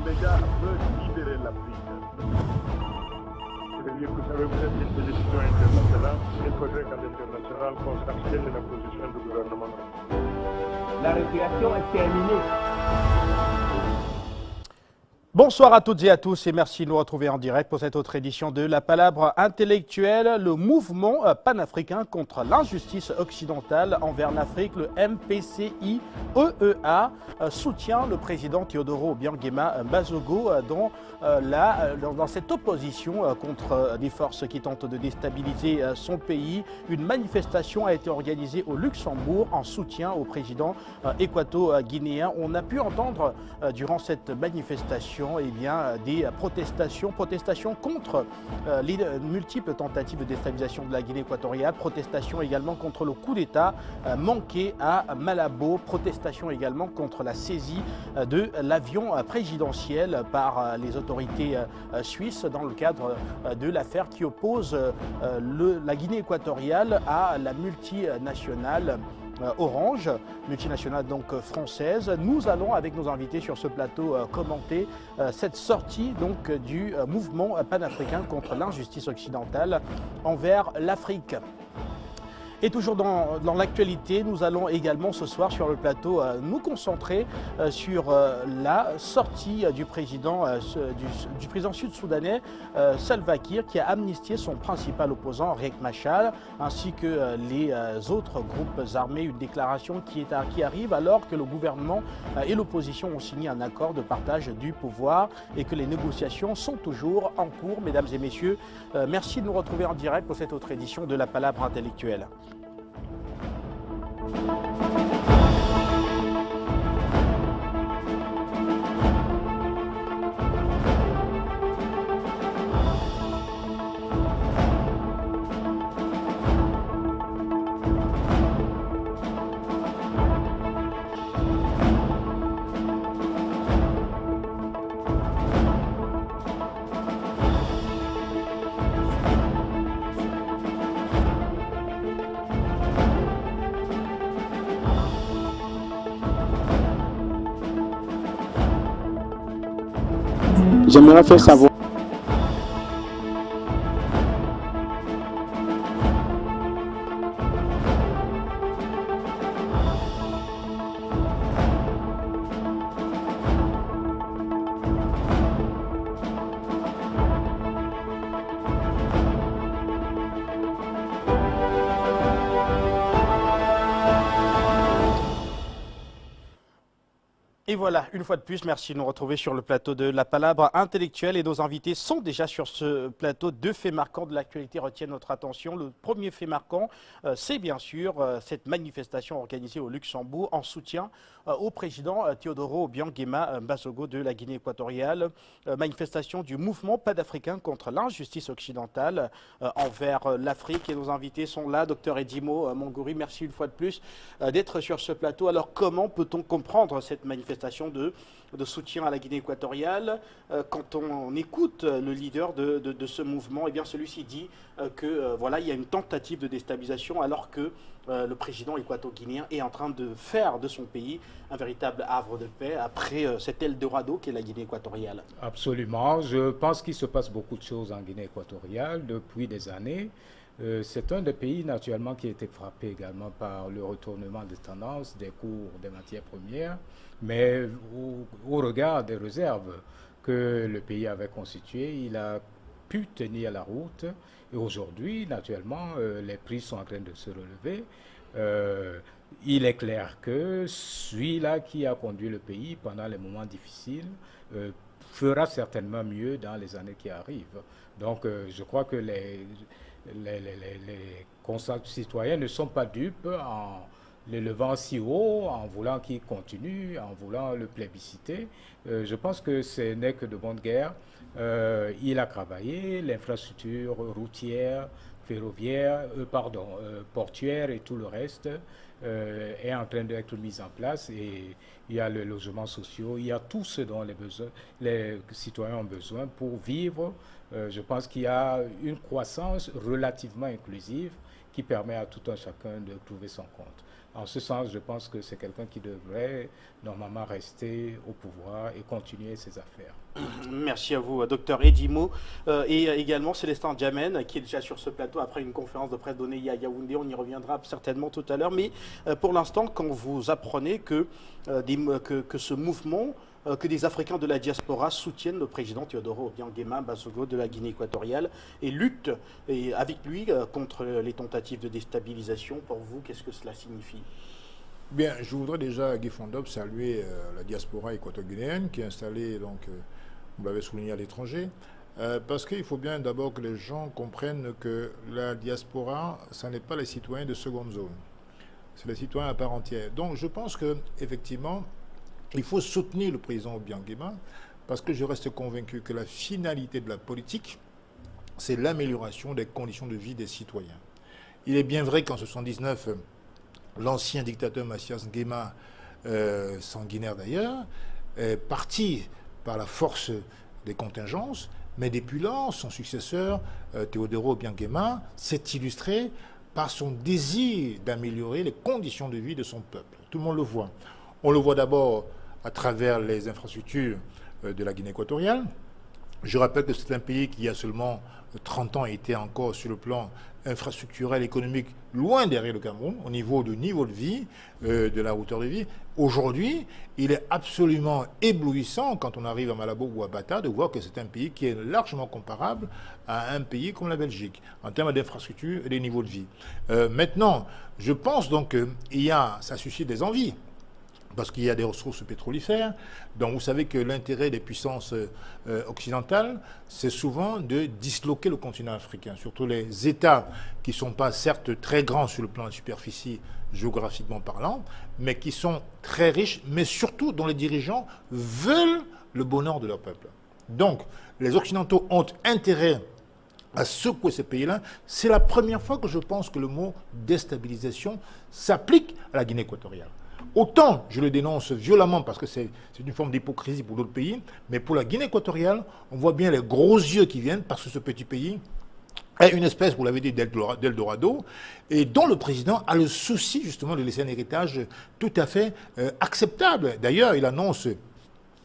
médias veulent libérer l'Afrique. Vous savez, vous êtes une télévision internationale. Il faudrait qu'à l'international constate quelle est la position du gouvernement. La respiration est terminée. Bonsoir à toutes et à tous et merci de nous retrouver en direct pour cette autre édition de La Palabre intellectuelle. Le mouvement panafricain contre l'injustice occidentale envers l'Afrique, le MPCI-EEA, soutient le président Teodoro Obiang-Nguema Mbasogo dans cette opposition contre des forces qui tentent de déstabiliser son pays. Une manifestation a été organisée au Luxembourg en soutien au président équato-guinéen. On a pu entendre durant cette manifestation des protestations contre les multiples tentatives de déstabilisation de la Guinée équatoriale, protestations également contre le coup d'État manqué à Malabo, protestations également contre la saisie de l'avion présidentiel par les autorités suisses dans le cadre de l'affaire qui oppose la Guinée équatoriale à la multinationale Orange, multinationale donc française. Nous allons avec nos invités sur ce plateau commenter cette sortie donc du mouvement panafricain contre l'injustice occidentale envers l'Afrique. Et toujours dans l'actualité, nous allons également ce soir sur le plateau nous concentrer sur la sortie du président sud-soudanais Salva Kiir, qui a amnistié son principal opposant Riek Machar ainsi que les autres groupes armés. Une déclaration qui arrive alors que le gouvernement et l'opposition ont signé un accord de partage du pouvoir et que les négociations sont toujours en cours. Mesdames et messieurs, merci de nous retrouver en direct pour cette autre édition de La Palabre intellectuelle. J'aimerais faire savoir. Et voilà, une fois de plus, merci de nous retrouver sur le plateau de La Palabre intellectuelle. Et nos invités sont déjà sur ce plateau. Deux faits marquants de l'actualité retiennent notre attention. Le premier fait marquant, c'est bien sûr cette manifestation organisée au Luxembourg en soutien au président Teodoro Obiang-Nguema Mbasogo de la Guinée équatoriale. Manifestation du mouvement panafricain contre l'injustice occidentale envers l'Afrique. Et nos invités sont là, docteur Edimo Mongouri. Merci une fois de plus d'être sur ce plateau. Alors comment peut-on comprendre cette manifestation de soutien à la Guinée équatoriale? Quand on écoute le leader de ce mouvement, eh bien celui-ci dit que voilà, il y a une tentative de déstabilisation alors que le président équato-guinéen est en train de faire de son pays un véritable havre de paix après cet Eldorado qu'est la Guinée équatoriale. Absolument. Je pense qu'il se passe beaucoup de choses en Guinée équatoriale depuis des années. C'est un des pays naturellement qui a été frappé également par le retournement des tendances, des cours des matières premières, mais au regard des réserves que le pays avait constituées, il a pu tenir la route. Et aujourd'hui, naturellement, les prix sont en train de se relever. Il est clair que celui-là qui a conduit le pays pendant les moments difficiles fera certainement mieux dans les années qui arrivent. Donc, je crois que les citoyens ne sont pas dupes en le levant si haut, en voulant qu'il continue, en voulant le plébisciter. Je pense que ce n'est que de bonne guerre. Il a travaillé, l'infrastructure routière, ferroviaire, portuaire et tout le reste est en train d'être mise en place, et il y a le logement social, il y a tout ce dont les citoyens ont besoin pour vivre. Je pense qu'il y a une croissance relativement inclusive qui permet à tout un chacun de trouver son compte. En ce sens, je pense que c'est quelqu'un qui devrait normalement rester au pouvoir et continuer ses affaires. Merci à vous, Dr Edimo. Et également Célestin Djamène, qui est déjà sur ce plateau après une conférence de presse donnée à Yaoundé. On y reviendra certainement tout à l'heure. Mais pour l'instant, quand vous apprenez que ce mouvement, que des Africains de la diaspora soutiennent le président Teodoro Obiang Nguema Mbasogo de la Guinée équatoriale et luttent avec lui contre les tentatives de déstabilisation, pour vous, qu'est-ce que cela signifie? Bien, je voudrais déjà, Guy Fondop, saluer la diaspora équato-guinéenne qui est installée, donc, vous l'avez souligné, à l'étranger, parce qu'il faut bien d'abord que les gens comprennent que la diaspora, ce n'est pas les citoyens de seconde zone, c'est les citoyens à part entière. Donc je pense qu'effectivement, il faut soutenir le président Obiang Nguema, parce que je reste convaincu que la finalité de la politique, c'est l'amélioration des conditions de vie des citoyens. Il est bien vrai qu'en 1979, l'ancien dictateur Mathias Nguema, sanguinaire d'ailleurs, est parti par la force des contingences, mais depuis lors, son successeur, Teodoro Obiang Nguema, s'est illustré par son désir d'améliorer les conditions de vie de son peuple. Tout le monde le voit. On le voit d'abord à travers les infrastructures de la Guinée équatoriale. Je rappelle que c'est un pays qui, il y a seulement 30 ans, était encore sur le plan infrastructurel, économique, loin derrière le Cameroun, au niveau de vie, de la hauteur de vie. Aujourd'hui, il est absolument éblouissant, quand on arrive à Malabo ou à Bata, de voir que c'est un pays qui est largement comparable à un pays comme la Belgique, en termes d'infrastructure et de niveau de vie. Maintenant, je pense donc ça suscite des envies, parce qu'il y a des ressources pétrolifères. Donc vous savez que l'intérêt des puissances occidentales, c'est souvent de disloquer le continent africain, surtout les États qui ne sont pas certes très grands sur le plan de superficie géographiquement parlant, mais qui sont très riches, mais surtout dont les dirigeants veulent le bonheur de leur peuple. Donc les Occidentaux ont intérêt à secouer ces pays-là. C'est la première fois que je pense que le mot déstabilisation s'applique à la Guinée équatoriale. Autant je le dénonce violemment parce que c'est une forme d'hypocrisie pour d'autres pays, mais pour la Guinée équatoriale, on voit bien les gros yeux qui viennent parce que ce petit pays est une espèce, vous l'avez dit, d'Eldorado, et dont le président a le souci justement de laisser un héritage tout à fait acceptable. D'ailleurs, il annonce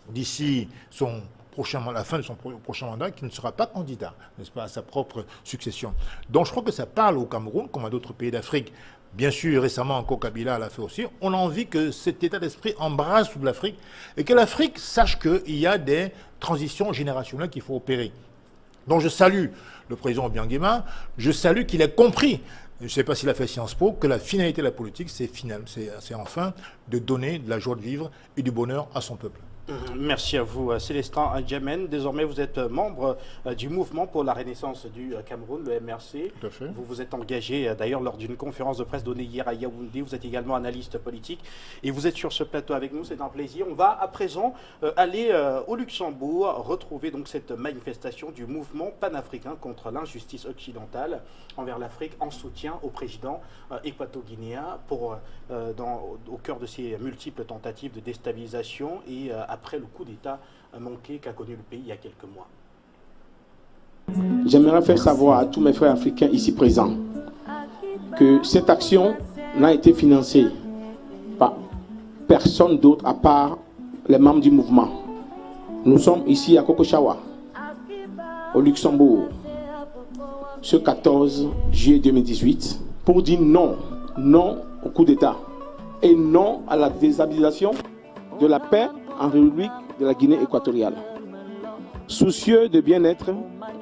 d'ici la fin de son prochain mandat, qu'il ne sera pas candidat, n'est-ce pas, à sa propre succession. Donc je crois que ça parle au Cameroun, comme à d'autres pays d'Afrique. Bien sûr, récemment encore, Kabila l'a fait aussi. On a envie que cet état d'esprit embrasse toute l'Afrique et que l'Afrique sache qu'il y a des transitions générationnelles qu'il faut opérer. Donc je salue le président Obiang Nguema, je salue qu'il ait compris, je ne sais pas s'il a fait Sciences Po, que la finalité de la politique, c'est enfin de donner de la joie de vivre et du bonheur à son peuple. Merci à vous, Célestin Djamène. Désormais, vous êtes membre du mouvement pour la renaissance du Cameroun, le MRC. Tout à fait. Vous vous êtes engagé d'ailleurs lors d'une conférence de presse donnée hier à Yaoundé. Vous êtes également analyste politique et vous êtes sur ce plateau avec nous. C'est un plaisir. On va à présent aller au Luxembourg, retrouver donc cette manifestation du mouvement panafricain contre l'injustice occidentale envers l'Afrique en soutien au président équato-guinéen au cœur de ces multiples tentatives de déstabilisation et après le coup d'État manqué qu'a connu le pays il y a quelques mois. J'aimerais faire savoir à tous mes frères africains ici présents que cette action n'a été financée par personne d'autre à part les membres du mouvement. Nous sommes ici à Kokochawa, au Luxembourg, ce 14 juillet 2018, pour dire non au coup d'État et non à la déstabilisation de la paix en République de la Guinée équatoriale, soucieux de bien-être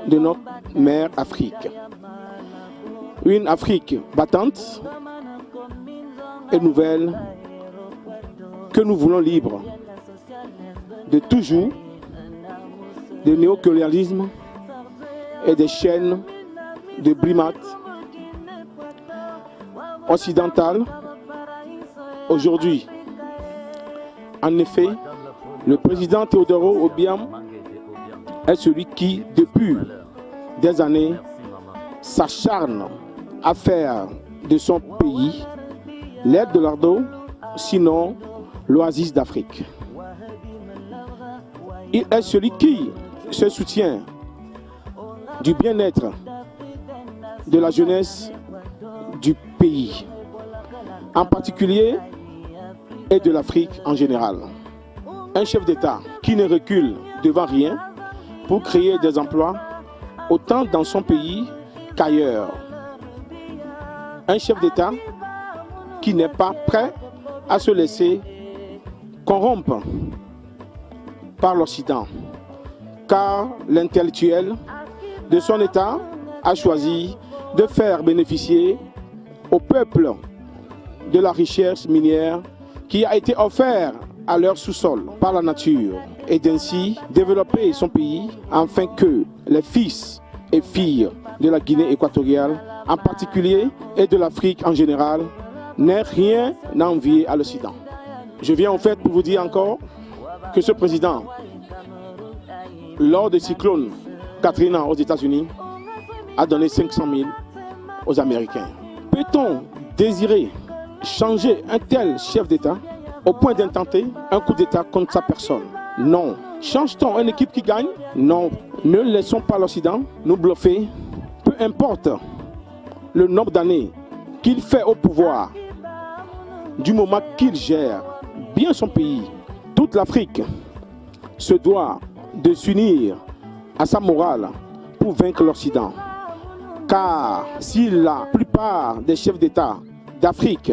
de notre mère Afrique. Une Afrique battante et nouvelle que nous voulons libre de toujours de néocolonialisme et des chaînes de primates occidentales. Aujourd'hui, en effet, le président Teodoro Obiang est celui qui, depuis des années, s'acharne à faire de son pays l'Eldorado, sinon l'oasis d'Afrique. Il est celui qui se soutient du bien-être de la jeunesse du pays, en particulier, et de l'Afrique en général. Un chef d'État qui ne recule devant rien pour créer des emplois, autant dans son pays qu'ailleurs. Un chef d'État qui n'est pas prêt à se laisser corrompre par l'Occident, car l'intellectuel de son État a choisi de faire bénéficier au peuple de la richesse minière qui a été offerte à leur sous-sol par la nature et d'ainsi développer son pays afin que les fils et filles de la Guinée équatoriale en particulier et de l'Afrique en général n'aient rien à envier à l'Occident. Je viens en fait pour vous dire encore que ce président, lors du cyclone Katrina aux États-Unis, a donné 500 000 aux Américains. Peut-on désirer changer un tel chef d'État au point d'intenter un coup d'État contre sa personne? Non. Change-t-on une équipe qui gagne? Non. Ne laissons pas l'Occident nous bluffer. Peu importe le nombre d'années qu'il fait au pouvoir, du moment qu'il gère bien son pays, toute l'Afrique se doit de s'unir à sa morale pour vaincre l'Occident. Car si la plupart des chefs d'État d'Afrique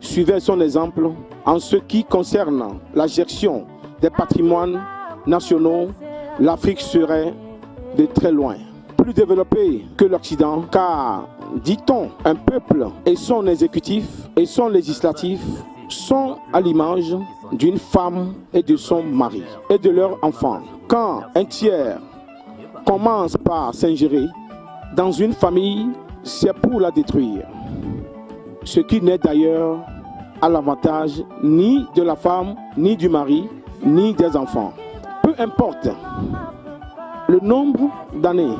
suivaient son exemple en ce qui concerne la gestion des patrimoines nationaux, l'Afrique serait de très loin plus développée que l'Occident, car, dit-on, un peuple et son exécutif et son législatif sont à l'image d'une femme et de son mari et de leurs enfants. Quand un tiers commence par s'ingérer dans une famille, c'est pour la détruire. Ce qui n'est d'ailleurs à l'avantage ni de la femme, ni du mari, ni des enfants. Peu importe le nombre d'années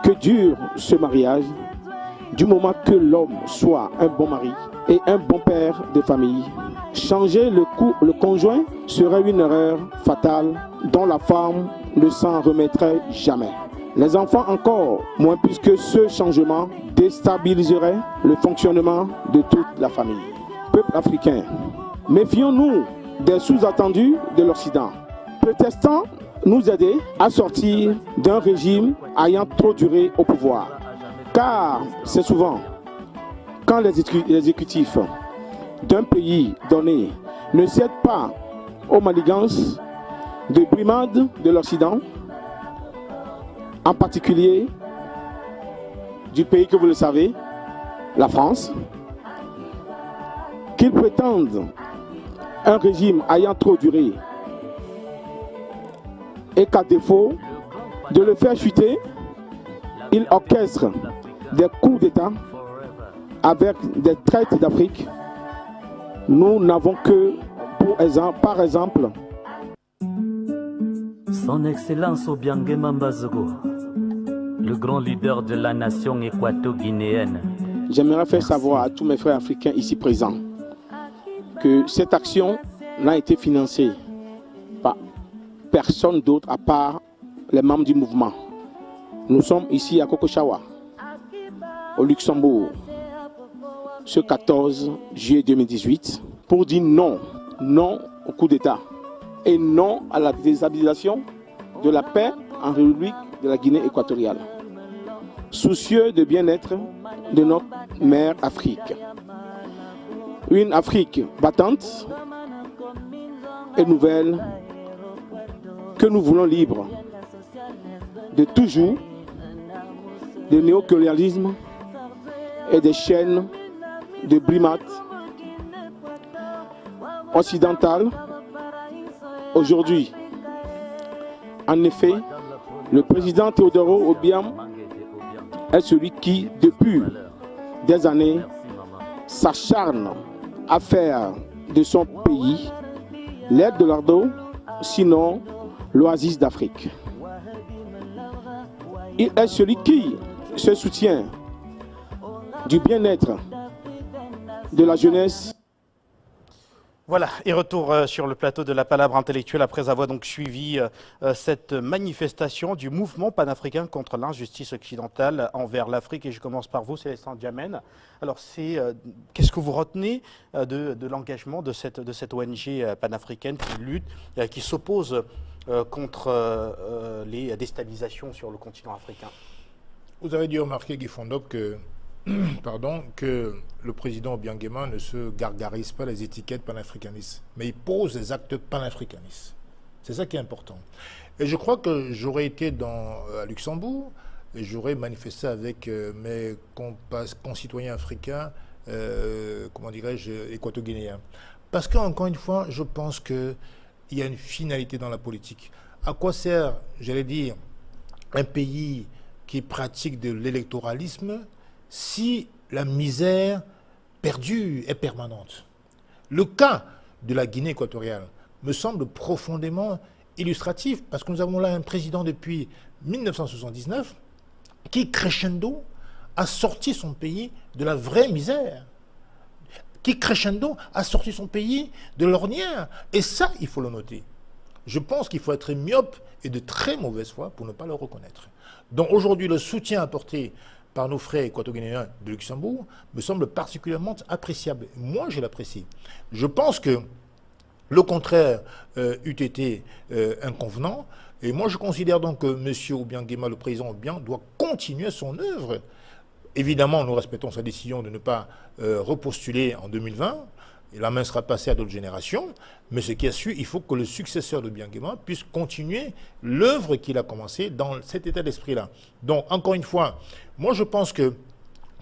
que dure ce mariage, du moment que l'homme soit un bon mari et un bon père de famille, changer le conjoint serait une erreur fatale dont la femme ne s'en remettrait jamais. Les enfants encore moins, puisque ce changement déstabiliserait le fonctionnement de toute la famille. Peuple africain, méfions-nous des sous-attendus de l'Occident, prétextant nous aider à sortir d'un régime ayant trop duré au pouvoir. Car c'est souvent quand les exécutifs d'un pays donné ne cèdent pas aux manigances de brimades de l'Occident, en particulier du pays que vous le savez, la France, qu'ils prétendent un régime ayant trop duré et qu'à défaut de le faire chuter, ils orchestrent des coups d'État avec des traites d'Afrique. Nous n'avons que, par exemple, Son Excellence Obiangema Mbazogo, le grand leader de la nation équato-guinéenne. J'aimerais faire savoir à tous mes frères africains ici présents que cette action n'a été financée par personne d'autre à part les membres du mouvement. Nous sommes ici à Kokochawa, au Luxembourg, ce 14 juillet 2018, pour dire non, non au coup d'État et non à la déstabilisation de la paix en République de la Guinée équatoriale. Soucieux de bien-être de notre mère Afrique. Une Afrique battante et nouvelle que nous voulons libre de toujours de néocolonialisme et des chaînes de brimades occidentales. Aujourd'hui, en effet, le président Teodoro Obiang est celui qui, depuis des années, s'acharne à faire de son pays l'aide de l'Ardo, sinon l'oasis d'Afrique. Il est celui qui se soutient du bien-être de la jeunesse. Voilà, et retour sur le plateau de la Palabre intellectuelle après avoir donc suivi cette manifestation du mouvement panafricain contre l'injustice occidentale envers l'Afrique. Et je commence par vous, Célestin Djamène. Alors, qu'est-ce que vous retenez de l'engagement de cette ONG panafricaine qui lutte, qui s'oppose contre les déstabilisations sur le continent africain? Vous avez dû remarquer, Guy Fondop, que le président Obiang Nguema ne se gargarise pas les étiquettes panafricanistes, mais il pose des actes panafricanistes. C'est ça qui est important. Et je crois que j'aurais été à Luxembourg et j'aurais manifesté avec mes concitoyens africains, comment dirais-je, équato-guinéens. Parce qu'encore une fois, je pense qu'il y a une finalité dans la politique. À quoi sert, j'allais dire, un pays qui pratique de l'électoralisme si la misère perdue est permanente? Le cas de la Guinée équatoriale me semble profondément illustratif parce que nous avons là un président depuis 1979 qui, crescendo, a sorti son pays de la vraie misère, qui, crescendo, a sorti son pays de l'ornière. Et ça, il faut le noter. Je pense qu'il faut être myope et de très mauvaise foi pour ne pas le reconnaître. Donc aujourd'hui, le soutien apporté par nos frères équato-guinéens de Luxembourg me semble particulièrement appréciable. Moi, je l'apprécie. Je pense que le contraire eût été inconvenant. Et moi, je considère donc que M. Obiang Nguema, le président Obiang, doit continuer son œuvre. Évidemment, nous respectons sa décision de ne pas repostuler en 2020. Et la main sera passée à d'autres générations. Mais ce qui est sûr, il faut que le successeur de Obiang Nguema puisse continuer l'œuvre qu'il a commencée dans cet état d'esprit-là. Donc, encore une fois, moi, je pense que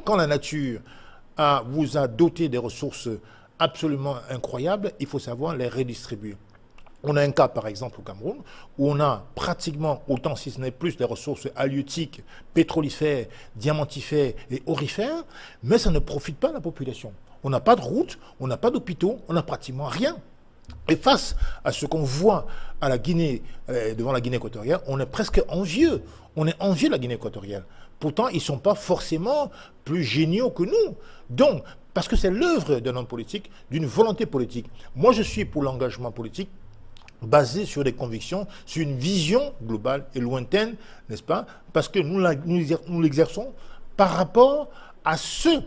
quand la nature vous a doté des ressources absolument incroyables, il faut savoir les redistribuer. On a un cas, par exemple, au Cameroun, où on a pratiquement autant, si ce n'est plus, de ressources halieutiques, pétrolifères, diamantifères et aurifères, mais ça ne profite pas à la population. On n'a pas de route, on n'a pas d'hôpitaux, on n'a pratiquement rien. Et face à ce qu'on voit à la Guinée, devant la Guinée équatoriale, on est presque envieux. On est envieux de la Guinée équatoriale. Pourtant, ils ne sont pas forcément plus géniaux que nous. Donc, parce que c'est l'œuvre d'un homme politique, d'une volonté politique. Moi, je suis pour l'engagement politique basé sur des convictions, sur une vision globale et lointaine, n'est-ce pas? Parce que nous l'exerçons par rapport à ceux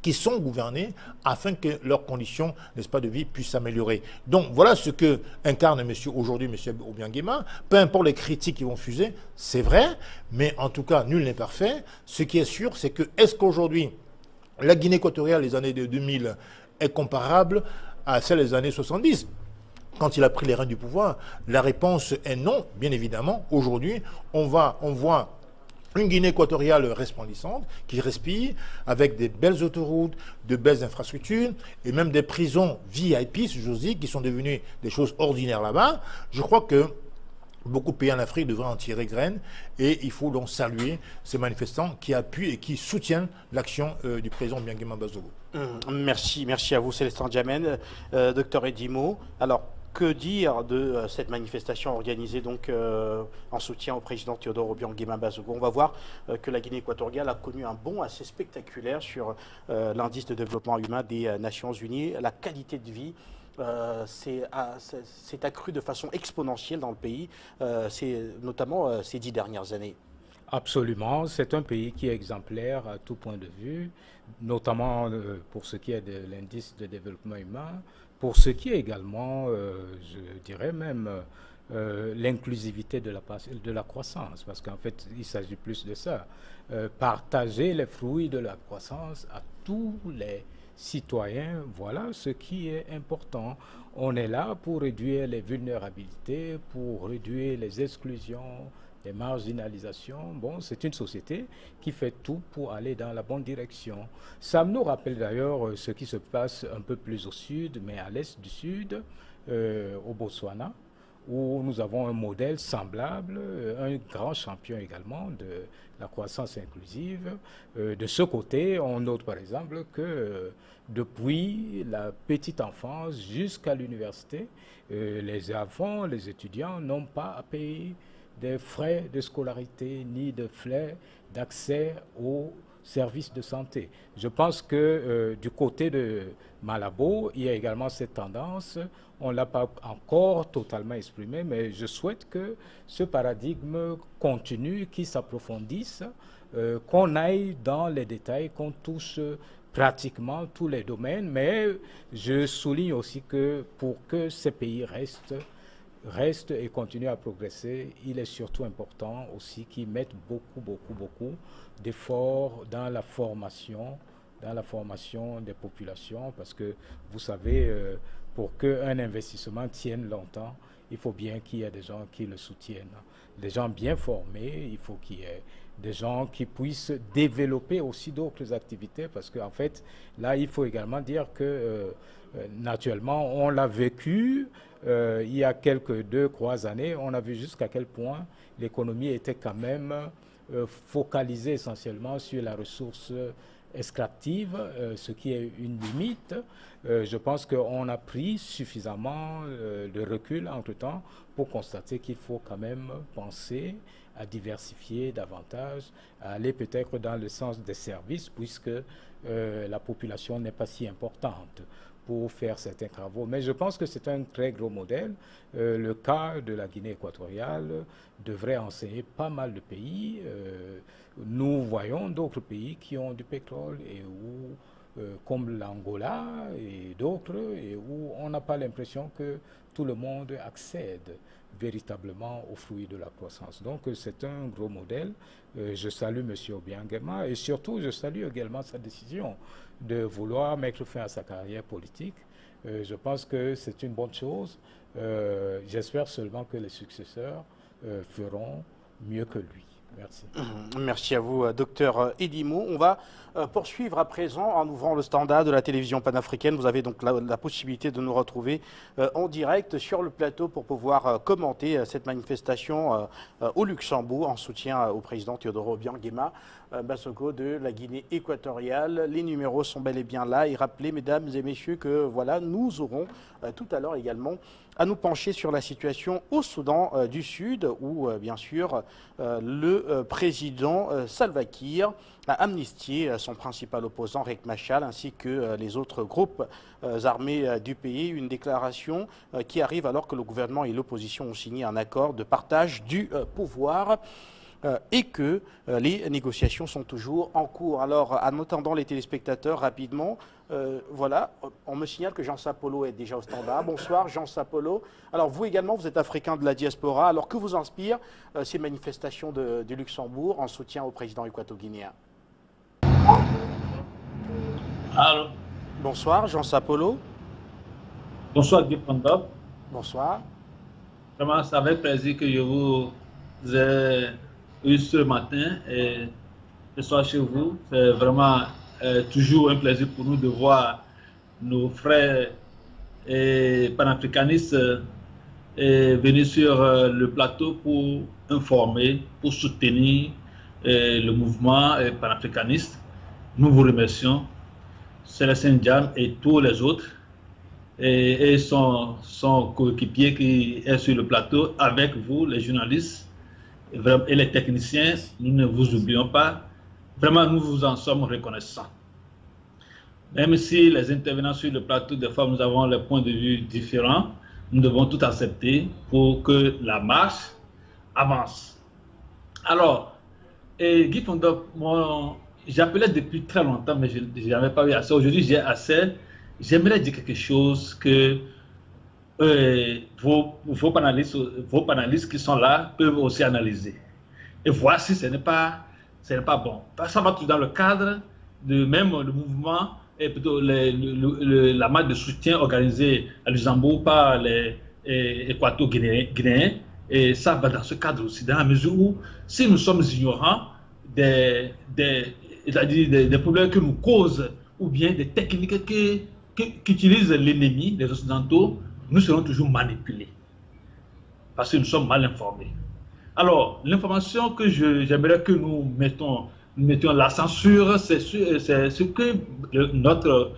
qui sont gouvernés afin que leurs conditions, n'est-ce pas, de vie puissent s'améliorer. Donc voilà ce que incarne aujourd'hui M. Obiang Nguema. Peu importe les critiques qui vont fuser, c'est vrai, mais en tout cas, nul n'est parfait. Ce qui est sûr, c'est que est-ce qu'aujourd'hui, la Guinée équatoriale, les années de 2000, est comparable à celle des années 70 ? Quand il a pris les rênes du pouvoir, la réponse est non, bien évidemment. Aujourd'hui, on voit une Guinée équatoriale resplendissante, qui respire, avec des belles autoroutes, de belles infrastructures, et même des prisons VIP, si j'ose dire, qui sont devenues des choses ordinaires là-bas. Je crois que beaucoup de pays en Afrique devraient en tirer graine, et il faut donc saluer ces manifestants qui appuient et qui soutiennent l'action du président Obiang Nguema Bazogo. Merci à vous, Célestin Djamène. Docteur Edimo, alors, que dire de cette manifestation organisée donc en soutien au président Théodore Obiang Nguema Bazogo? On va voir que la Guinée équatoriale a connu un bond assez spectaculaire sur l'indice de développement humain des Nations Unies. La qualité de vie s'est accrue de façon exponentielle dans le pays, notamment ces 10 dernières années. Absolument, c'est un pays qui est exemplaire à tout point de vue, notamment pour ce qui est de l'indice de développement humain, pour ce qui est également, je dirais même, l'inclusivité de la croissance, parce qu'en fait, il s'agit plus de ça. Partager les fruits de la croissance à tous les citoyens, voilà ce qui est important. On est là pour réduire les vulnérabilités, pour réduire les exclusions, les marginalisations. Bon, c'est une société qui fait tout pour aller dans la bonne direction. Ça nous rappelle d'ailleurs ce qui se passe un peu plus au sud, mais à l'est du sud, au Botswana, où nous avons un modèle semblable, un grand champion également de la croissance inclusive. De ce côté, on note par exemple que depuis la petite enfance jusqu'à l'université, les enfants, les étudiants n'ont pas à payer des frais de scolarité ni de frais d'accès aux services de santé. Je pense que du côté de Malabo, il y a également cette tendance. On ne l'a pas encore totalement exprimé, mais je souhaite que ce paradigme continue, qu'il s'approfondisse, qu'on aille dans les détails, qu'on touche pratiquement tous les domaines. Mais je souligne aussi que pour que ces pays restent et continuent à progresser, il est surtout important aussi qu'ils mettent beaucoup d'efforts dans la formation des populations, parce que vous savez, pour qu'un investissement tienne longtemps, il faut bien qu'il y ait des gens qui le soutiennent, des gens bien formés, il faut qu'il y ait des gens qui puissent développer aussi d'autres activités, parce qu'en fait, là, il faut également dire que naturellement, on l'a vécu il y a quelques 2-3 années, on a vu jusqu'à quel point l'économie était quand même focalisée essentiellement sur la ressource extractive, ce qui est une limite. Je pense qu'on a pris suffisamment de recul entre-temps pour constater qu'il faut quand même penser à diversifier davantage, à aller peut-être dans le sens des services, puisque la population n'est pas si importante pour faire certains travaux. Mais je pense que c'est un très gros modèle. Le cas de la Guinée équatoriale devrait enseigner pas mal de pays. Nous voyons d'autres pays qui ont du pétrole et où, comme l'Angola et d'autres, et où on n'a pas l'impression que tout le monde accède véritablement aux fruits de la croissance. Donc c'est un gros modèle. Je salue M. Obiang Nguema et surtout je salue également sa décision de vouloir mettre fin à sa carrière politique. Je pense que c'est une bonne chose. J'espère seulement que les successeurs feront mieux que lui. Merci. Merci à vous, docteur Edimo. On va poursuivre à présent en ouvrant le standard de la télévision panafricaine. Vous avez donc la possibilité de nous retrouver en direct sur le plateau pour pouvoir commenter cette manifestation au Luxembourg en soutien au président Teodoro Obiang Nguema Mbasogo de la Guinée équatoriale. Les numéros sont bel et bien là. Et rappelez, mesdames et messieurs, que voilà, nous aurons tout à l'heure également à nous pencher sur la situation au Soudan du Sud, où bien sûr le président Salva Kiir a amnistié son principal opposant Riek Machar ainsi que les autres groupes armés du pays. Une déclaration qui arrive alors que le gouvernement et l'opposition ont signé un accord de partage du pouvoir. Et que les négociations sont toujours en cours. Alors, en attendant les téléspectateurs, rapidement, voilà, on me signale que Jean Sapolo est déjà au standard. Bonsoir, Jean Sapolo. Alors, vous également, vous êtes africain de la diaspora. Alors, que vous inspirent ces manifestations du Luxembourg en soutien au président équato-guinéen? Allô. Bonsoir, Jean Sapolo. Bonsoir, Guy Fondop. Bonsoir. Vraiment, c'est avec plaisir que je vous ai eu ce matin et ce soir chez vous. C'est vraiment toujours un plaisir pour nous de voir nos frères panafricanistes venir sur le plateau pour informer, pour soutenir le mouvement panafricaniste. Nous vous remercions, Célestin Diam et tous les autres et son coéquipier qui est sur le plateau avec vous, les journalistes et les techniciens. Nous ne vous oublions pas. Vraiment, nous vous en sommes reconnaissants. Même si les intervenants sur le plateau, des fois, nous avons les points de vue différents, nous devons tout accepter pour que la marche avance. Alors, Guy Fondop, j'appelais depuis très longtemps, mais je n'avais pas eu assez. Aujourd'hui, j'ai assez. J'aimerais dire quelque chose que vos panélistes qui sont là peuvent aussi analyser et voir si ce n'est pas bon. Ça va tout dans le cadre de même le mouvement et plutôt la marche de soutien organisée à Luxembourg par les équato-guinéens, et ça va dans ce cadre aussi, dans la mesure où si nous sommes ignorants des problèmes que nous causent ou bien des techniques qu'utilisent l'ennemi, les Occidentaux, nous serons toujours manipulés parce que nous sommes mal informés. Alors, l'information que j'aimerais que nous mettions l'accent sur, c'est ce que notre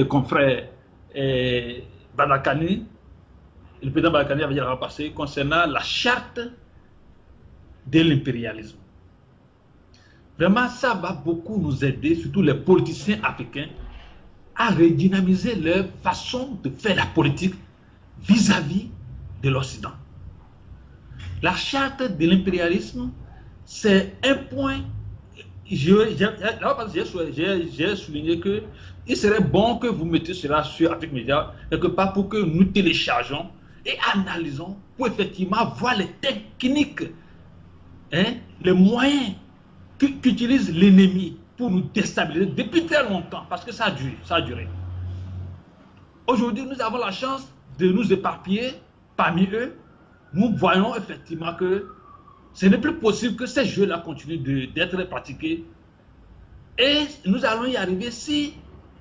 confrère Badakani, le président Badakani avait dit l'an passé concernant la charte de l'impérialisme. Vraiment, ça va beaucoup nous aider, surtout les politiciens africains, à redynamiser leur façon de faire la politique vis-à-vis de l'Occident. La charte de l'impérialisme, c'est un point. J'ai souligné qu'il serait bon que vous mettiez cela sur Afrique Média, quelque part pour que nous téléchargeons et analysons pour effectivement voir les techniques, hein, les moyens qu'utilise l'ennemi pour nous déstabiliser depuis très longtemps, parce que ça a duré. Aujourd'hui, nous avons la chance de nous éparpiller parmi eux. Nous voyons effectivement que ce n'est plus possible que ces jeux-là continuent d'être pratiqués. Et nous allons y arriver si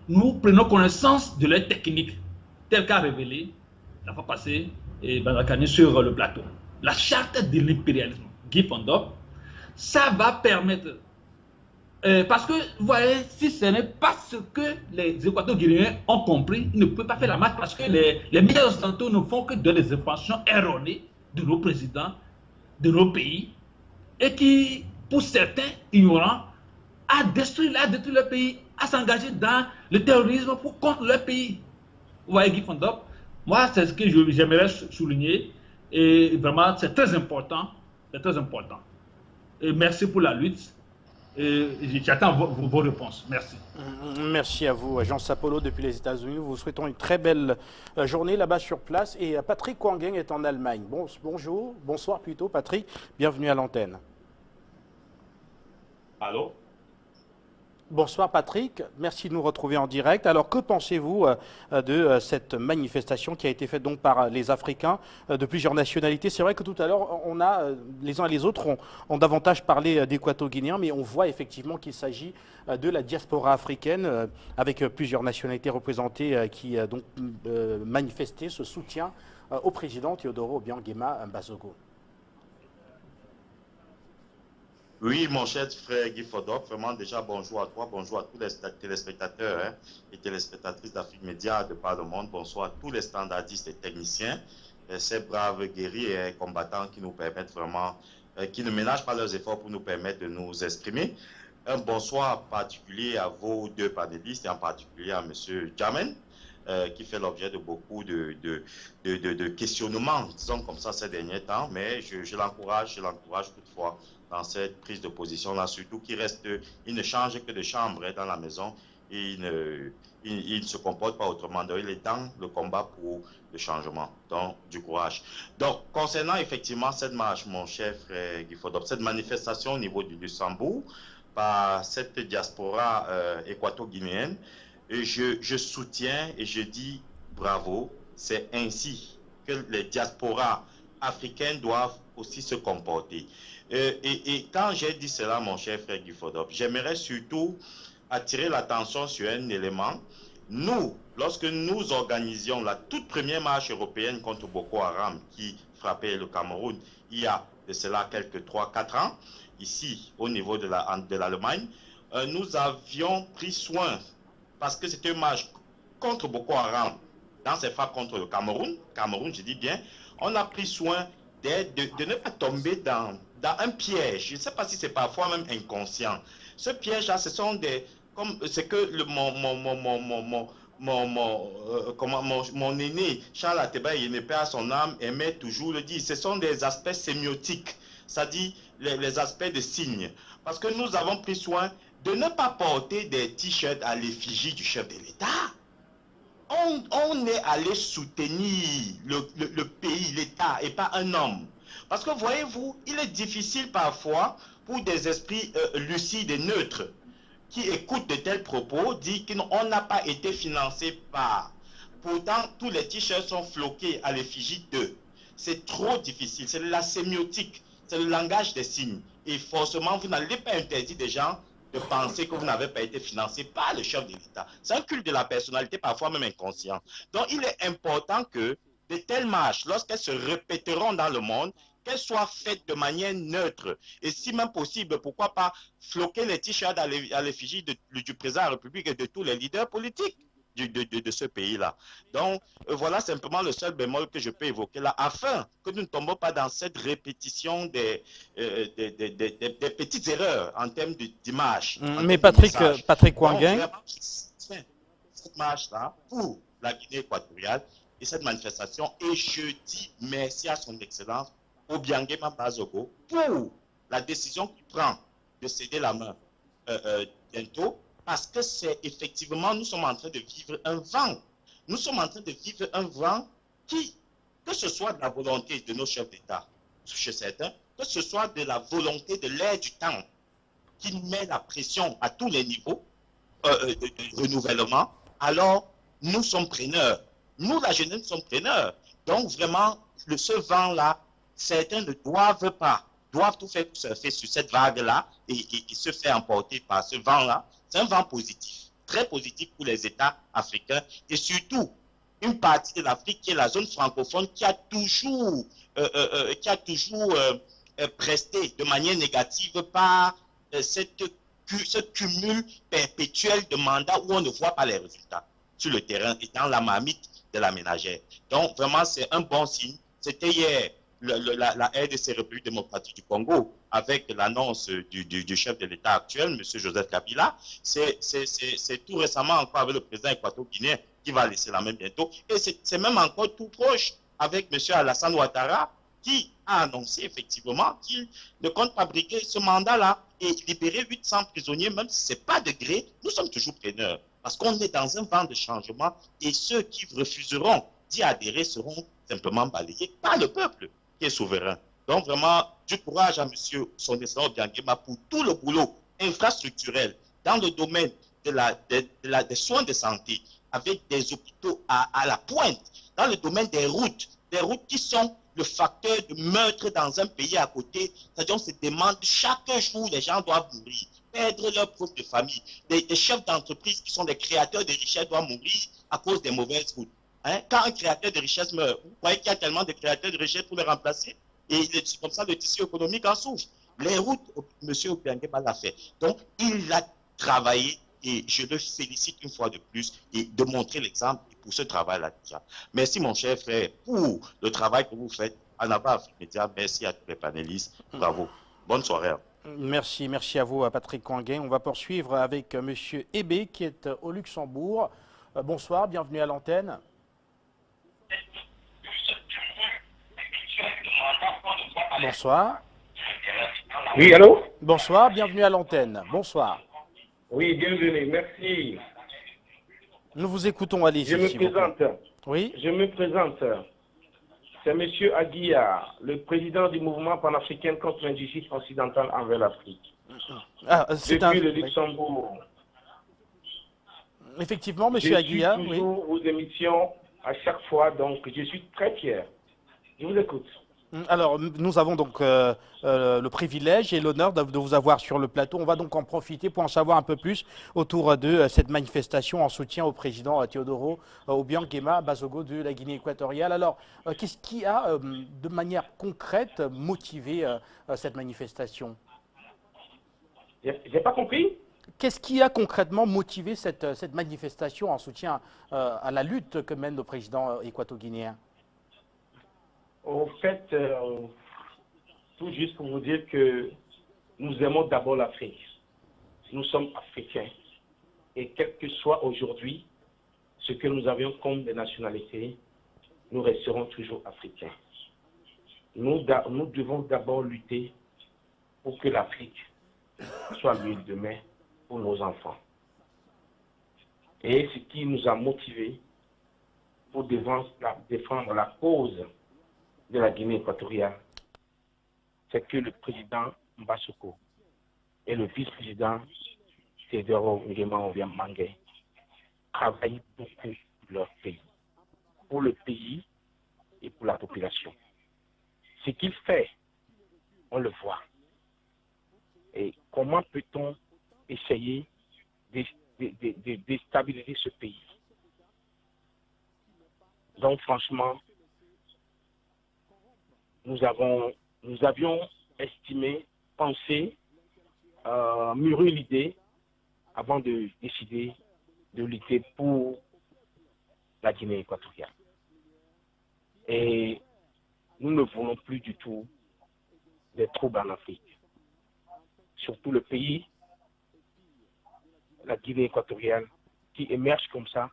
nous prenons connaissance de leurs techniques, telles qu'a révélé la fois passée Bandakani sur le plateau. La charte de l'impérialisme, Guy Fondop, ça va permettre, parce que vous voyez, si ce n'est pas ce que les Équato-Guinéens ont compris, ils ne peuvent pas faire la marche parce que les médias occidentaux ne font que donner des informations erronées de nos présidents, de nos pays, et qui, pour certains ignorants, a détruit le pays, à s'engager dans le terrorisme contre leur pays. Vous voyez, Guy Fondop, moi, c'est ce que j'aimerais souligner, et vraiment, c'est très important, c'est très important. Et merci pour la lutte. J'attends vos réponses. Merci. Merci à vous, Jean Sapolo, depuis les États-Unis. Nous vous souhaitons une très belle journée là-bas sur place. Et Patrick Kwangen est en Allemagne. Bonjour, bonsoir plutôt, Patrick. Bienvenue à l'antenne. Allô? Bonsoir Patrick, merci de nous retrouver en direct. Alors que pensez-vous de cette manifestation qui a été faite donc par les Africains de plusieurs nationalités? C'est vrai que tout à l'heure, on a les uns et les autres ont davantage parlé d'Équato-Guinéens, mais on voit effectivement qu'il s'agit de la diaspora africaine avec plusieurs nationalités représentées qui donc manifestaient ce soutien au président Teodoro Obiang Nguema Mbazogo. Oui, mon cher frère Guy Fondop, vraiment déjà bonjour à toi, bonjour à tous les téléspectateurs et téléspectatrices d'Afrique Média de par le monde, bonsoir à tous les standardistes et techniciens, ces braves guerriers et combattants qui nous permettent vraiment, qui ne ménagent pas leurs efforts pour nous permettre de nous exprimer. Un bonsoir particulier à vos deux panélistes et en particulier à M. Jamen, qui fait l'objet de beaucoup de questionnements, disons comme ça ces derniers temps, mais je l'encourage toutefois dans cette prise de position-là, surtout qu'il ne change que de chambre dans la maison et il ne se comporte pas autrement. Donc, il est dans le combat pour le changement. Donc, du courage. Donc, concernant effectivement cette marche, mon cher frère Guy Fondop, cette manifestation au niveau du Luxembourg par cette diaspora équato-guinéenne, je soutiens et je dis bravo. C'est ainsi que les diasporas africaines doivent aussi se comporter. Et quand j'ai dit cela, mon cher frère Guy Fondop, j'aimerais surtout attirer l'attention sur un élément. Nous, lorsque nous organisions la toute première marche européenne contre Boko Haram qui frappait le Cameroun, il y a de cela quelques 3-4 ans, ici au niveau de l'Allemagne, nous avions pris soin, parce que c'était une marche contre Boko Haram, dans ces frappes contre le Cameroun, je dis bien, on a pris soin de ne pas tomber dans un piège. Je ne sais pas si c'est parfois même inconscient. Ce piège-là, ce sont des... C'est que mon aîné, Charles Ateba, il n'est pas à son âme, aimait toujours le dire. Ce sont des aspects sémiotiques, c'est-à-dire les aspects de signes. Parce que nous avons pris soin de ne pas porter des t-shirts à l'effigie du chef de l'État. On est allé soutenir le pays, l'État, et pas un homme. Parce que voyez-vous, il est difficile parfois pour des esprits lucides et neutres qui écoutent de tels propos, dire qu'on n'a pas été financé par. Pourtant, tous les t-shirts sont floqués à l'effigie d'eux. C'est trop difficile, c'est la sémiotique, c'est le langage des signes. Et forcément, vous n'allez pas interdire des gens de penser que vous n'avez pas été financé par le chef de l'État. C'est un culte de la personnalité, parfois même inconscient. Donc, il est important que de telles marches, lorsqu'elles se répéteront dans le monde, qu'elles soient faites de manière neutre. Et si même possible, pourquoi pas floquer les t-shirts à l'effigie du président de la République et de tous les leaders politiques. de ce pays-là. Donc, voilà simplement le seul bémol que je peux évoquer là, afin que nous ne tombons pas dans cette répétition des petites erreurs en termes d'image. Mais Patrick Kouanguin, cette marche-là pour la Guinée équatoriale et cette manifestation, et je dis merci à son Excellence Obiangema Bazogo pour la décision qu'il prend de céder la main bientôt, parce que c'est effectivement, nous sommes en train de vivre un vent. Nous sommes en train de vivre un vent qui, que ce soit de la volonté de nos chefs d'État, chez certains, que ce soit de la volonté de l'air du temps, qui met la pression à tous les niveaux de renouvellement, alors nous sommes preneurs. Nous, la jeunesse, sommes preneurs. Donc vraiment, ce vent-là, certains ne doivent pas, doivent tout faire pour surfer sur cette vague-là et se faire emporter par ce vent-là. C'est un vent positif, très positif pour les États africains et surtout une partie de l'Afrique qui est la zone francophone qui a toujours presté de manière négative par ce cumul perpétuel de mandats où on ne voit pas les résultats sur le terrain et dans la marmite de la ménagère. Donc vraiment c'est un bon signe. C'était hier la RDC, République démocratique du Congo, avec l'annonce du chef de l'État actuel, M. Joseph Kabila. C'est tout récemment encore avec le président équato-guinéen qui va laisser la main bientôt. Et c'est même encore tout proche avec M. Alassane Ouattara qui a annoncé effectivement qu'il ne compte pas briguer ce mandat-là et libérer 800 prisonniers, même si ce n'est pas de gré, nous sommes toujours preneurs. Parce qu'on est dans un vent de changement et ceux qui refuseront d'y adhérer seront simplement balayés par le peuple qui est souverain. Donc vraiment, du courage à monsieur son excellence Obiangema pour tout le boulot infrastructurel dans le domaine des soins de santé, avec des hôpitaux à la pointe, dans le domaine des routes qui sont le facteur de meurtre dans un pays à côté. C'est-à-dire on se demande chaque jour, les gens doivent mourir, perdre leurs proches de famille. Des chefs d'entreprise qui sont des créateurs de richesse doivent mourir à cause des mauvaises routes. Hein? Quand un créateur de richesse meurt, vous croyez qu'il y a tellement de créateurs de richesse pour le remplacer? Et c'est comme ça le tissu économique en souffre. Les routes, M. Obiangema l'a fait. Donc, il a travaillé et je le félicite une fois de plus et de montrer l'exemple pour ce travail-là déjà. Merci mon cher frère pour le travail que vous faites en avant Afrique Média. Merci à tous les panélistes. Bravo. Bonne soirée. Merci à vous Patrick Kouanguin. On va poursuivre avec M. Ebé qui est au Luxembourg. Bonsoir, bienvenue à l'antenne. Bonsoir. Oui, allô? Bonsoir, bienvenue à l'antenne. Bonsoir. Oui, bienvenue, merci. Nous vous écoutons, allez-y. Je me présente. Oui. Je me présente. C'est M. Aguiar, le président du mouvement panafricain contre l'injustice occidentale envers l'Afrique. Depuis le Luxembourg. Effectivement, M. Aguiar. Je suis toujours vos émissions à chaque fois, donc je suis très fier. Je vous écoute. Alors, nous avons donc le privilège et l'honneur de vous avoir sur le plateau. On va donc en profiter pour en savoir un peu plus autour de cette manifestation en soutien au président Teodoro Obiangema Bazogo de la Guinée équatoriale. Alors, qu'est-ce qui a, de manière concrète, motivé cette manifestation? J'ai pas compris. Qu'est-ce qui a concrètement motivé cette manifestation en soutien à la lutte que mène le président équato-guinéen? Au fait, tout juste pour vous dire que nous aimons d'abord l'Afrique. Nous sommes africains. Et quel que soit aujourd'hui ce que nous avions comme des nationalités, nous resterons toujours africains. Nous devons d'abord lutter pour que l'Afrique soit mieux demain pour nos enfants. Et ce qui nous a motivés pour défendre la cause de la Guinée équatoriale, c'est que le président Mbasoko et le vice-président Teodoro Obiangema travaillent beaucoup pour leur pays et pour la population. Ce qu'il fait, on le voit. Et comment peut-on essayer de déstabiliser ce pays? Donc franchement, nous avions estimé, pensé, mûri l'idée avant de décider de lutter pour la Guinée équatoriale. Et nous ne voulons plus du tout des troubles en Afrique. Surtout le pays, la Guinée équatoriale, qui émerge comme ça,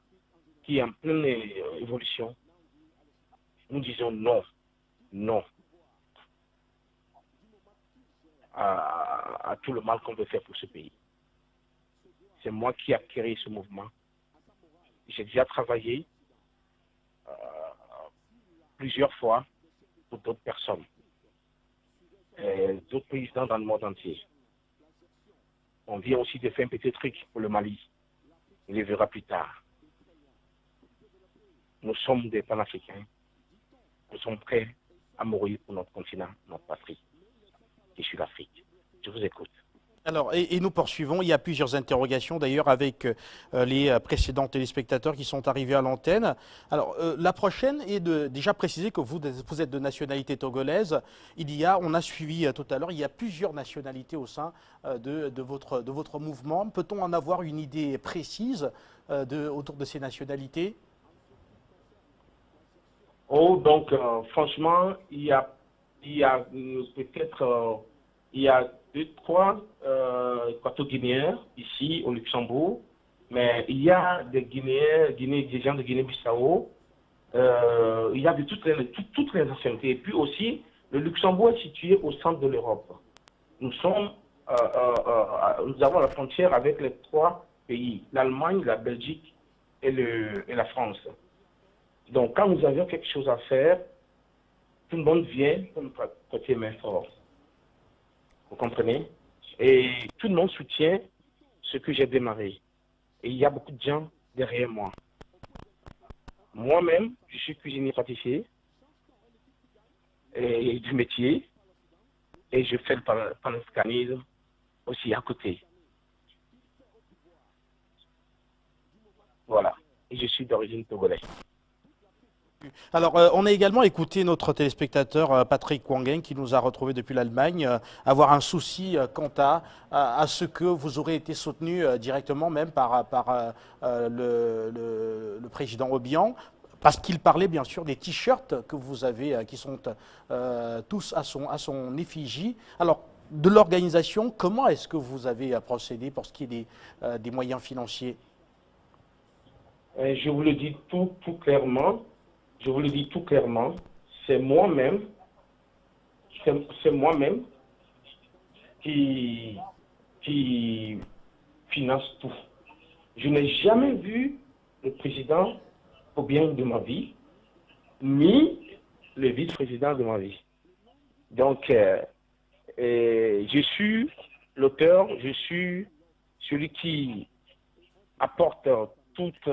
qui est en pleine évolution. Nous disons non, non à tout le mal qu'on veut faire pour ce pays. C'est moi qui ai créé ce mouvement. J'ai déjà travaillé plusieurs fois pour d'autres personnes, d'autres présidents dans le monde entier. On vient aussi de faire un petit truc pour le Mali. On les verra plus tard. Nous sommes des panafricains. Nous sommes prêts à mourir pour notre continent, notre patrie, qui est l'Afrique. Je vous écoute. Alors, et nous poursuivons. Il y a plusieurs interrogations d'ailleurs avec les précédents téléspectateurs qui sont arrivés à l'antenne. Alors, la prochaine est de déjà préciser que vous êtes de nationalité togolaise. On a suivi tout à l'heure, il y a plusieurs nationalités au sein de votre mouvement. Peut-on en avoir une idée précise autour de ces nationalités? Oh, donc, franchement, il y a peut-être... il y a 2-3 équato-guinéens ici au Luxembourg, mais il y a des Guinéens, des gens de Guinée-Bissau, il y a de toutes les nationalités. Et puis aussi, le Luxembourg est situé au centre de l'Europe. Nous avons la frontière avec les 3 pays, l'Allemagne, la Belgique et la France. Donc quand nous avions quelque chose à faire, tout le monde vient pour nous prêter main forte. Vous comprenez? Et tout le monde soutient ce que j'ai démarré. Et il y a beaucoup de gens derrière moi. Moi-même, je suis cuisinier pâtissier et du métier. Et je fais le panafricanisme aussi à côté. Voilà. Et je suis d'origine togolaise. Alors, on a également écouté notre téléspectateur Patrick Wangen qui nous a retrouvés depuis l'Allemagne, avoir un souci quant à ce que vous aurez été soutenu directement même par le président Obiang, parce qu'il parlait bien sûr des t-shirts que vous avez, qui sont tous à son effigie. Alors, de l'organisation, comment est-ce que vous avez procédé pour ce qui est des moyens financiers? Je vous le dis tout clairement. Je vous le dis tout clairement, c'est moi-même qui finance tout. Je n'ai jamais vu le président Obiang de ma vie, ni le vice-président de ma vie. Donc, je suis l'auteur, je suis celui qui apporte toute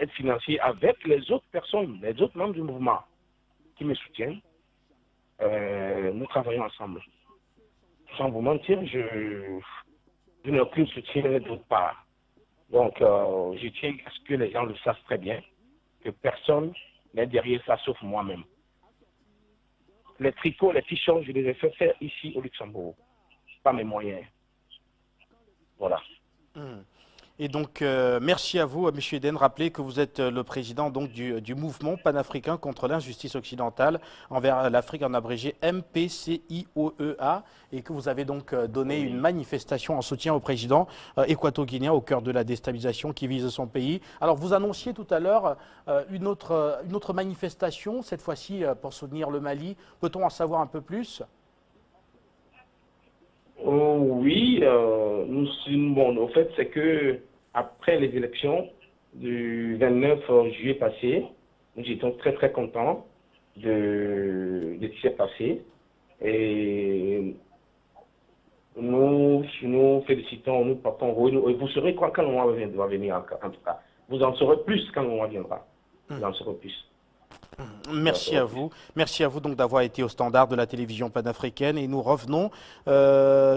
aide financière avec les autres personnes, les autres membres du mouvement qui me soutiennent. Nous travaillons ensemble. Sans vous mentir, je n'ai aucun soutien d'autre part. Donc, je tiens à ce que les gens le sachent très bien, que personne n'est derrière ça sauf moi-même. Les tricots, les t-shirts, je les ai fait faire ici au Luxembourg. Pas mes moyens. Voilà. Et donc, merci à vous, M. Eden. Rappelez que vous êtes le président donc, du mouvement panafricain contre l'injustice occidentale envers l'Afrique, en abrégé MPCIOEA, et que vous avez donc donné une manifestation en soutien au président équato-guinéen au cœur de la déstabilisation qui vise son pays. Alors, vous annonciez tout à l'heure une autre manifestation, cette fois-ci pour soutenir le Mali. Peut-on en savoir un peu plus ? Oui, bon, au fait, c'est que après les élections du 29 juillet passé, nous étions très contents de ce qui s'est passé. Et nous félicitons, nous partons. Vous saurez quand le moment va venir, en tout cas. Vous en saurez plus quand le moment viendra. Vous en saurez plus. Merci à vous. Merci à vous donc d'avoir été au standard de la télévision panafricaine. Et nous revenons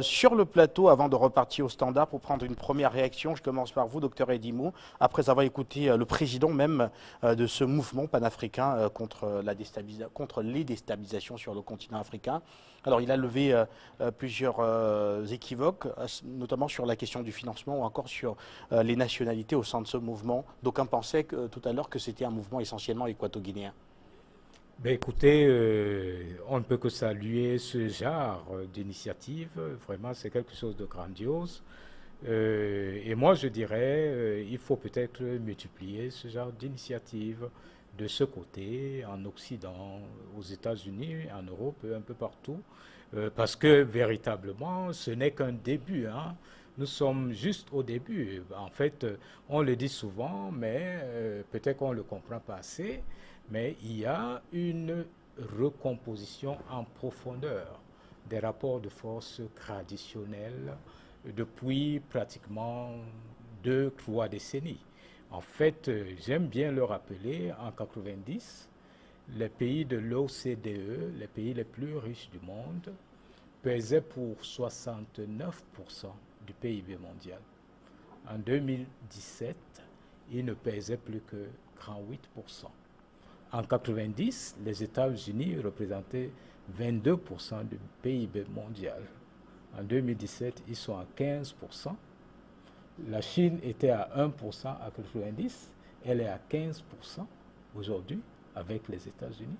sur le plateau avant de repartir au standard pour prendre une première réaction. Je commence par vous, docteur Edimou, après avoir écouté le président même de ce mouvement panafricain contre les déstabilisations sur le continent africain. Alors, il a levé plusieurs équivoques, notamment sur la question du financement ou encore sur les nationalités au sein de ce mouvement. D'aucuns pensaient tout à l'heure que c'était un mouvement essentiellement équato-guinéen. Ben écoutez, on ne peut que saluer ce genre d'initiative. Vraiment, c'est quelque chose de grandiose. Et moi, je dirais, il faut peut-être multiplier ce genre d'initiative de ce côté, en Occident, aux États-Unis, en Europe, un peu partout. Parce que véritablement, ce n'est qu'un début. Hein. Nous sommes juste au début. En fait, on le dit souvent, mais peut-être qu'on ne le comprend pas assez. Mais il y a une recomposition en profondeur des rapports de force traditionnels depuis pratiquement 2-3 décennies. En fait, j'aime bien le rappeler, en 1990, les pays de l'OCDE, les pays les plus riches du monde, pesaient pour 69% du PIB mondial. En 2017, ils ne pesaient plus que 38%. En 1990, les États-Unis représentaient 22% du PIB mondial. En 2017, ils sont à 15%. La Chine était à 1% à 1990. Elle est à 15% aujourd'hui avec les États-Unis.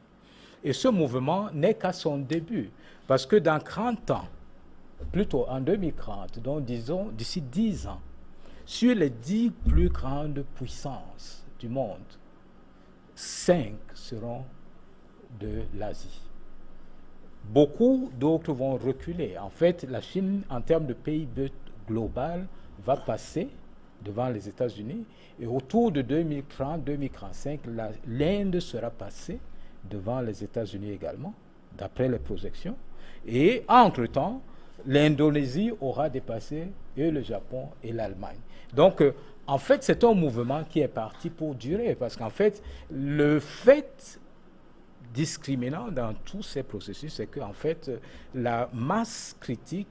Et ce mouvement n'est qu'à son début. Parce que dans 30 ans, plutôt en 2030, donc disons d'ici 10 ans, sur les 10 plus grandes puissances du monde, 5 seront de l'Asie. Beaucoup d'autres vont reculer. En fait, la Chine, en termes de PIB global, va passer devant les États-Unis. Et autour de 2030-2035, l'Inde sera passée devant les États-Unis également, d'après les projections. Et entre-temps, l'Indonésie aura dépassé et le Japon et l'Allemagne. Donc, en fait, c'est un mouvement qui est parti pour durer, parce qu'en fait, le fait discriminant dans tous ces processus, c'est qu'en fait, la masse critique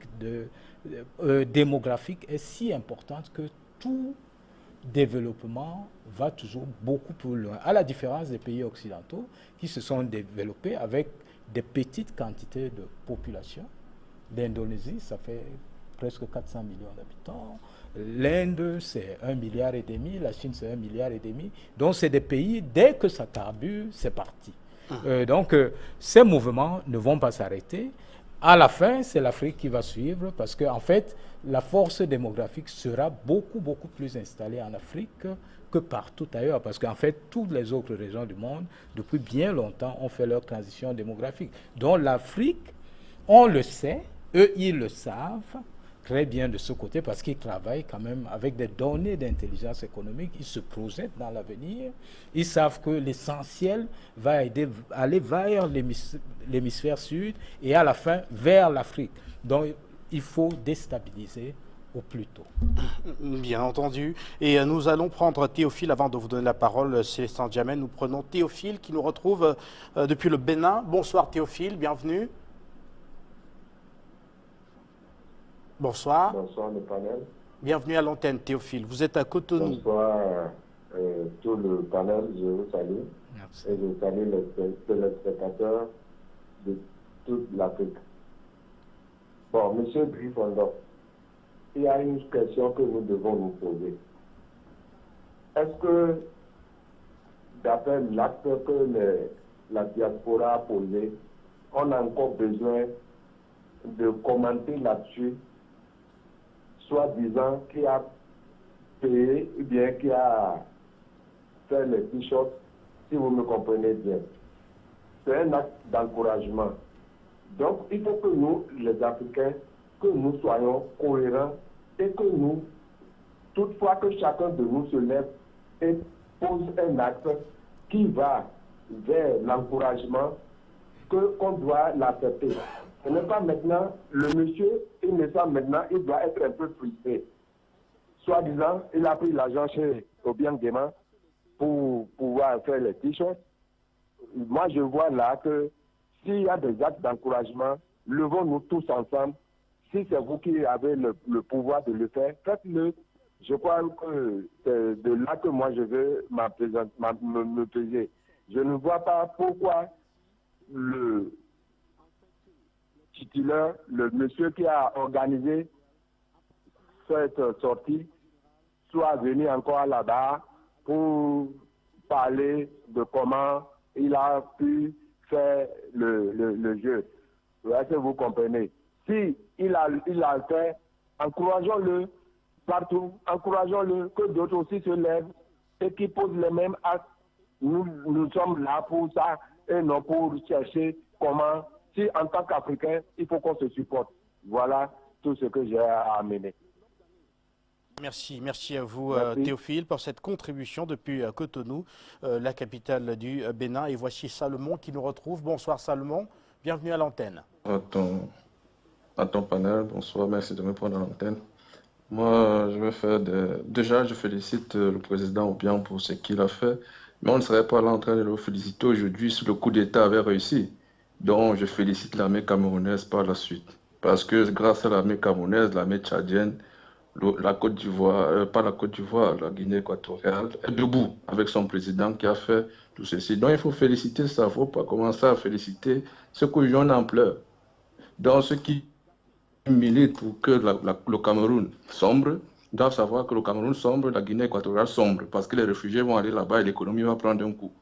démographique est si importante que tout développement va toujours beaucoup plus loin, à la différence des pays occidentaux qui se sont développés avec des petites quantités de population. L'Indonésie, ça fait presque 400 millions d'habitants. L'Inde, c'est 1,5 milliard. La Chine, c'est 1,5 milliard. Donc, c'est des pays, dès que ça carbure, c'est parti. Donc, ces mouvements ne vont pas s'arrêter. À la fin, c'est l'Afrique qui va suivre parce qu'en fait, la force démographique sera beaucoup, beaucoup plus installée en Afrique que partout ailleurs. Parce qu'en fait, toutes les autres régions du monde, depuis bien longtemps, ont fait leur transition démographique. Donc, l'Afrique, on le sait, eux, ils le savent très bien de ce côté parce qu'ils travaillent quand même avec des données d'intelligence économique. Ils se projettent dans l'avenir. Ils savent que l'essentiel va aller vers l'hémisphère sud et à la fin vers l'Afrique. Donc, il faut déstabiliser au plus tôt. Bien entendu. Et nous allons prendre Théophile avant de vous donner la parole, Célestin Djamène. Nous prenons Théophile qui nous retrouve depuis le Bénin. Bonsoir Théophile, bienvenue. Bonsoir. Bonsoir le panel. Bienvenue à l'antenne Théophile. Vous êtes à Cotonou. Bonsoir tout le panel, je vous salue. Merci. Et je salue les téléspectateurs de toute l'Afrique. Bon, monsieur Griffondor, il y a une question que nous devons nous poser. Est-ce que, d'après l'acte que la diaspora a posé, on a encore besoin de commenter là-dessus, soi-disant qui a payé ou bien qui a fait les t-shirts, si vous me comprenez bien. C'est un acte d'encouragement. Donc, il faut que nous, les Africains, que nous soyons cohérents et que nous, toutefois que chacun de nous se lève et pose un acte qui va vers l'encouragement, qu'on doit l'accepter. Ce n'est pas maintenant, le monsieur, il me semble maintenant, il doit être un peu frustré. Soi-disant, il a pris l'argent chez Obiang Guéma pour pouvoir faire les t-shirts. moi je vois là que s'il y a des actes d'encouragement, levons-nous tous ensemble. Si c'est vous qui avez le pouvoir de le faire, faites-le. Je crois que c'est de là que moi je veux me peser. Je ne vois pas pourquoi le titulaire, le monsieur qui a organisé cette sortie, soit venu encore là-bas pour parler de comment il a pu faire le jeu. Est-ce que vous comprenez? Si il a fait, encourageons-le partout, encourageons-le, que d'autres aussi se lèvent et qui posent les mêmes actes. Nous sommes là pour ça et non pour chercher comment, si en tant qu'Africains, il faut qu'on se supporte. Voilà tout ce que j'ai à amener. Merci à vous Merci. Théophile pour cette contribution depuis Cotonou, la capitale du Bénin. Et voici Salomon qui nous retrouve. Bonsoir Salomon, bienvenue à l'antenne. À ton panel, bonsoir, merci de me prendre à l'antenne. Moi, je vais faire déjà, je félicite le président Obiang pour ce qu'il a fait, mais on ne serait pas là en train de le féliciter aujourd'hui si le coup d'État avait réussi. Donc, je félicite l'armée camerounaise par la suite. Parce que grâce à l'armée camerounaise, l'armée tchadienne, la Côte d'Ivoire, pas la Côte d'Ivoire, la Guinée équatoriale est debout avec son président qui a fait tout ceci. Donc, il faut féliciter ça, il ne faut pas commencer à féliciter ce que j'en en pleurs. Donc, ceux qui militent pour que le Cameroun sombre doivent savoir que le Cameroun sombre, la Guinée équatoriale sombre, parce que les réfugiés vont aller là-bas et l'économie va prendre un coup.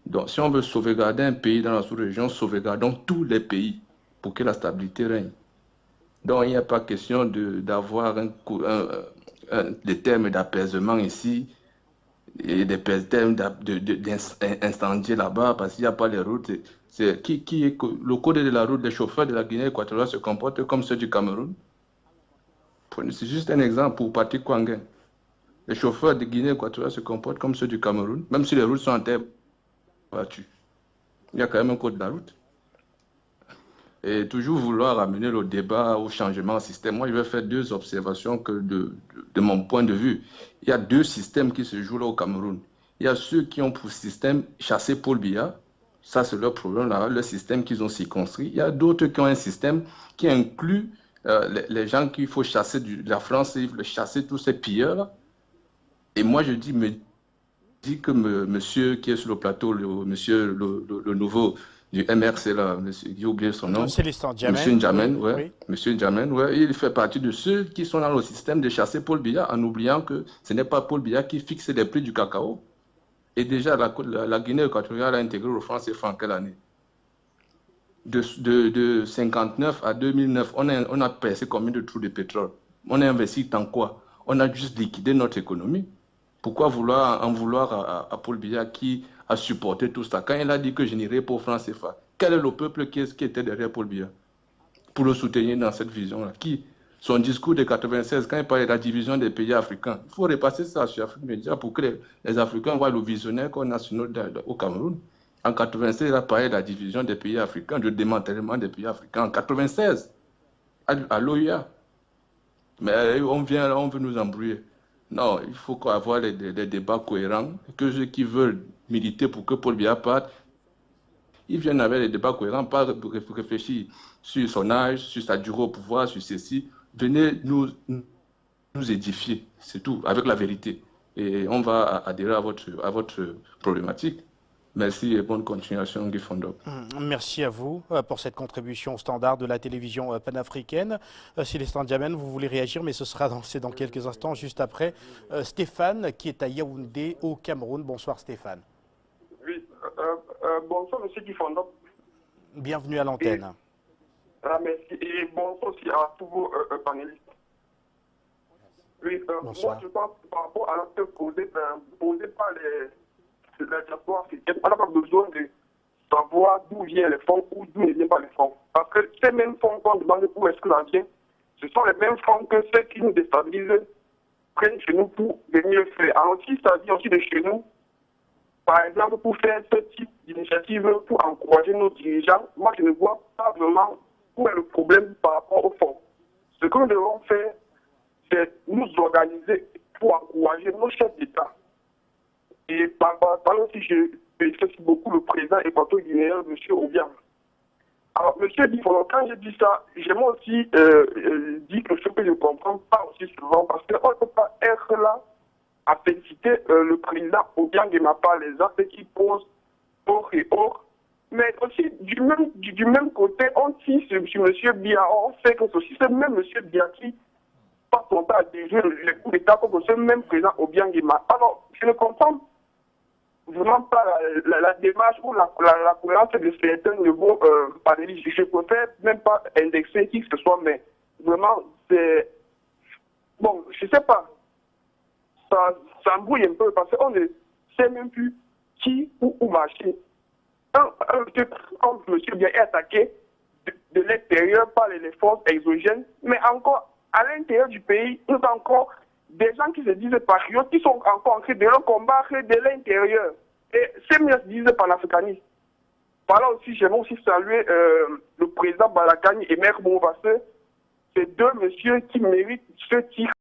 Donc, si on veut sauvegarder un pays dans la sous-région, sauvegardons tous les pays pour que la stabilité règne. Donc, il n'y a pas question d'avoir des termes d'apaisement ici et des termes d'incendier là-bas parce qu'il n'y a pas les routes. Le code de la route des chauffeurs de la Guinée équatoriale se comporte comme ceux du Cameroun. C'est juste un exemple pour Patrick Kwangen. Les chauffeurs de Guinée équatoriale se comportent comme ceux du Cameroun, même si les routes sont en terre battue. Il y a quand même un code de la route. Et toujours vouloir amener le débat au changement de système. Moi, je vais faire deux observations que de mon point de vue. Il y a deux systèmes qui se jouent là au Cameroun. Il y a ceux qui ont pour système chassé Paul Biya. Ça, c'est leur problème, là, le système qu'ils ont circonscrit. Il y a d'autres qui ont un système qui inclut les gens qu'il faut chasser de la France, et chasser tous ces pilleurs-là. Et moi, je dis que monsieur qui est sur le plateau, le nouveau du MRC, là, j'ai oublié son nom. Célestin Djamène. Monsieur Djamène, oui, ouais. Monsieur Djamène, ouais. Il fait partie de ceux qui sont dans le système de chasser Paul Biya, en oubliant que ce n'est pas Paul Biya qui fixe les prix du cacao. Et déjà, la Guinée équatoriale a intégré le franc CFA en quelle année? De 1959 à 2009, on a percé combien de trous de pétrole? On a investi dans quoi? On a juste liquidé notre économie. Pourquoi en vouloir à Paul Biya qui a supporté tout ça? Quand il a dit que je n'irai pas au franc CFA, quel est le peuple qui était derrière Paul Biya pour le soutenir dans cette vision-là? Qui? Son discours de 96, quand il parlait de la division des pays africains, il faut repasser ça sur Afrique Média pour que les Africains voient le visionnaire qu'on a au Cameroun. En 96, il a parlé de la division des pays africains, du démantèlement des pays africains. En 96, à l'OIA. Mais on vient là, on veut nous embrouiller. Non, il faut avoir des débats cohérents, que ceux qui veulent militer pour que Paul Biya parte, ils viennent avec des débats cohérents, pas réfléchir sur son âge, sur sa durée au pouvoir, sur ceci. Venez nous édifier, c'est tout, avec la vérité. Et on va adhérer à votre problématique. Merci et bonne continuation, Guy Fondop. Merci à vous pour cette contribution au standard de la télévision panafricaine. Célestin Djamène, vous voulez réagir, mais ce sera dans quelques instants, juste après. Stéphane, qui est à Yaoundé, au Cameroun. Bonsoir Stéphane. Oui, bonsoir Monsieur Guy Fondop. Bienvenue à l'antenne. Merci et bonsoir aussi à tous vos panélistes. Oui, moi je pense par rapport à l'acte posé par les diasporas africaines, on n'a pas besoin de savoir d'où viennent les fonds ou d'où ne viennent pas les fonds. Parce que ces mêmes fonds qu'on demande où est-ce que l'on vient, ce sont les mêmes fonds que ceux qui nous déstabilisent prennent chez nous pour venir le faire. Alors si ça vient aussi de chez nous, par exemple pour faire ce type d'initiative pour encourager nos dirigeants, moi je ne vois pas vraiment où est le problème par rapport aux fonds. Ce que nous devons faire, c'est nous organiser pour encourager nos chefs d'État. Et par exemple, si je félicite beaucoup le président équato-guinéen, M. Obiang. Alors, M. Bifolo, quand j'ai dit ça, j'aimerais aussi dire quelque chose que je ne comprends pas aussi souvent, parce qu'on ne peut pas être là à féliciter le président Obiang et pas les actes qu'il pose hors et hors. Mais aussi, du même côté, on tire sur M. Bia, on sait que c'est aussi ce même M. Bia qui passe son temps à diriger les coups d'État comme ce même président Obiang et Alors, je ne comprends vraiment pas la démarche ou la cohérence de certains nouveaux panélistes. Je préfère même pas indexer qui que ce soit, mais vraiment, c'est... Bon, je sais pas. Ça embrouille un peu parce qu'on ne sait même plus qui ou marcher. Quand M. Bien est attaqué de l'extérieur par les forces exogènes, mais encore à l'intérieur du pays, il y a encore des gens qui se disent patriotes qui sont encore en train de leur combattre de l'intérieur. Et ces miens se disent panafricanistes. Par là aussi, j'aimerais aussi saluer le président Balakani et Maire Mouvassé. C'est deux messieurs qui méritent ce titre.